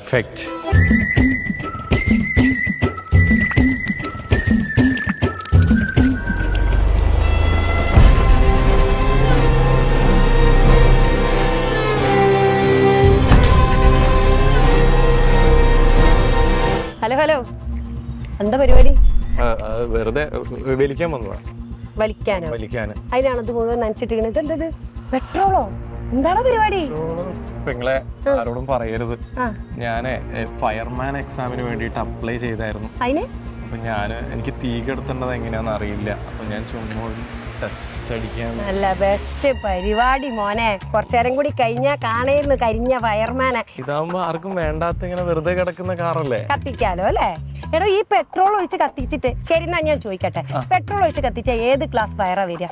Perfect. Hello hello, എന്താ പരിപാടി? വെറുതെ വലിക്കാൻ വന്നതാ. വലിക്കാനോ? വലിക്കാന്. അതിനാണ് ഇത് മുഴുവൻ നനച്ചിട്ടിരിക്കണത്. ഇതെന്തത്, പെട്രോളോ? എന്താണ് പരിപാടി? നിങ്ങളെ ആരോടും പറയരുത്. ഞാന് ഫയർമാൻ എക്സാമിന് വേണ്ടിട്ട് അപ്ലൈ ചെയ്തായിരുന്നു. അപ്പൊ എനിക്ക് തീ കെടുത്തേണ്ടത് എങ്ങനെയാന്ന് അറിയില്ല. അപ്പൊ ഞാൻ ചുമ്മാ ടെസ്റ്റ് അടിക്കാൻ. നല്ല ബെസ്റ്റ് പരിപാടി മോനെ. കുറച്ചേരം കൂടി കഴിഞ്ഞാ കാണേന്ന് കരിഞ്ഞ ഫയർമാനെ. ഇതാവുമ്പോ ആർക്കും വേണ്ടാത്ത ഇങ്ങനെ വെറുതെ കിടക്കുന്ന കാറല്ലേ, കത്തിക്കാലോ അല്ലേ? എടോ, ഈ പെട്രോൾ ഒഴിച്ച് കത്തിച്ചിട്ട്, ശരി എന്നാ ഞാൻ ചോദിക്കട്ടെ, പെട്രോൾ ഒഴിച്ച് കത്തിച്ച ഏത് ക്ലാസ് ഫയറാ വരിക?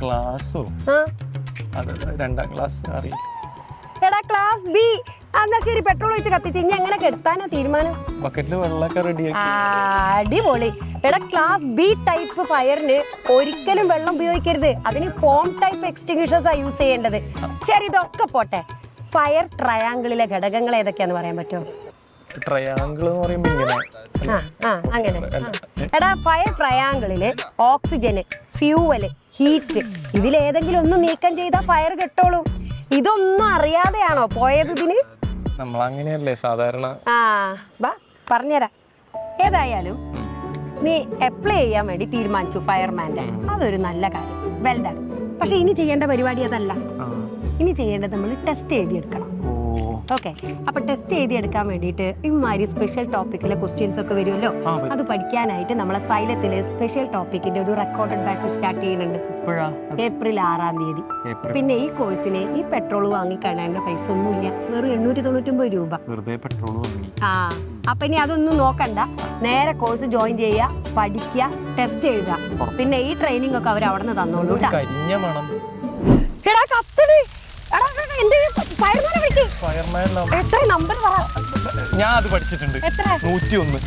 ക്ലാസ്സോ? അത് 2ാം ക്ലാസ് അറിയില്ല. എടാ, ക്ലാസ് ബി. എന്നാ ശരി, പെട്രോൾ ഒഴിച്ച് കത്തിച്ച് ഇനി എങ്ങനെ കെടുത്താനാ തീരുമാനം? ബക്കറ്റില് വെള്ളമൊക്കെ റെഡി. അടിപൊളി. എടാ, ക്ലാസ് ബി ടൈപ്പ് ഫയറിന് ഒരിക്കലും വെള്ളം ഉപയോഗിക്കരുത്. അതിന് ഫോം ടൈപ്പ് എക്സ്റ്റിങ്വിഷേഴ്സാ യൂസ് ചെയ്യേണ്ടത്. ശരി, ഇതൊക്കെ പോട്ടെ. ഫയർ ട്രയാങ്കിളിലെ ഘടകങ്ങൾ ഏതൊക്കെയാന്ന് പറയാൻ പറ്റുമോ? ട്രയാങ്കിൾ എന്ന് പറയുമ്പോ ഇങ്ങനെ. അങ്ങനെ. എടാ, ഫയർ ട്രയാങ്കിളില് ഓക്സിജന്, ഫ്യൂവല്, ഹീറ്റ്, ഇതിലേതെങ്കിലും ഒന്ന് നീക്കം ചെയ്താൽ ഫയർ കെട്ടോളൂ. ഇതൊന്നും അറിയാതെയാണോ പോയത് ഇതിന്? നമ്മളങ്ങനെയല്ലേ സാധാരണ. വാ പറഞ്ഞുതരാം. ഏതായാലും നീ അപ്ലൈ ചെയ്യാൻ വേണ്ടി തീരുമാനിച്ചു ഫയർമാൻ്റെ. അതൊരു നല്ല കാര്യം, വെൽ ഡൺ. പക്ഷെ ഇനി ചെയ്യേണ്ട പരിപാടി അതല്ല. ഇനി ചെയ്യേണ്ടത് നമ്മൾ ടെസ്റ്റ് എഴുതിയെടുക്കണം. ഓക്കെ, അപ്പൊ ടെസ്റ്റ് എഴുതിയെടുക്കാൻ വേണ്ടിയിട്ട് ഇമാതിരി സ്പെഷ്യൽ ടോപ്പിക്കിലെ ക്വസ്റ്റ്യൻസ് ഒക്കെ വരുമല്ലോ. അത് പഠിക്കാനായിട്ട് നമ്മളെ സൈലത്തില് സ്പെഷ്യൽ ടോപ്പിക്കിന്റെ ഒരു റെക്കോർഡഡ് ബാച്ച് സ്റ്റാർട്ട് ചെയ്യുന്നുണ്ട്. ഏപ്രിൽ 6-ാം തീയതി. പിന്നെ ഈ കോഴ്സിന് ഈ പെട്രോൾ വാങ്ങിക്കാനുള്ള പൈസ ഒന്നുമില്ല, വെറും 899 രൂപ. അപ്പൊ ഇനി അതൊന്നും നോക്കണ്ട, നേരെ കോഴ്സ് ജോയിൻ ചെയ്യുക, പഠിക്കുക, ടെസ്റ്റ് എഴുതുക. പിന്നെ ഈ ട്രെയിനിങ് ഒക്കെ അവർ അവിടെ നിന്ന് തന്നോളൂ. ഞാൻ അത് പഠിച്ചിട്ടുണ്ട്. 101.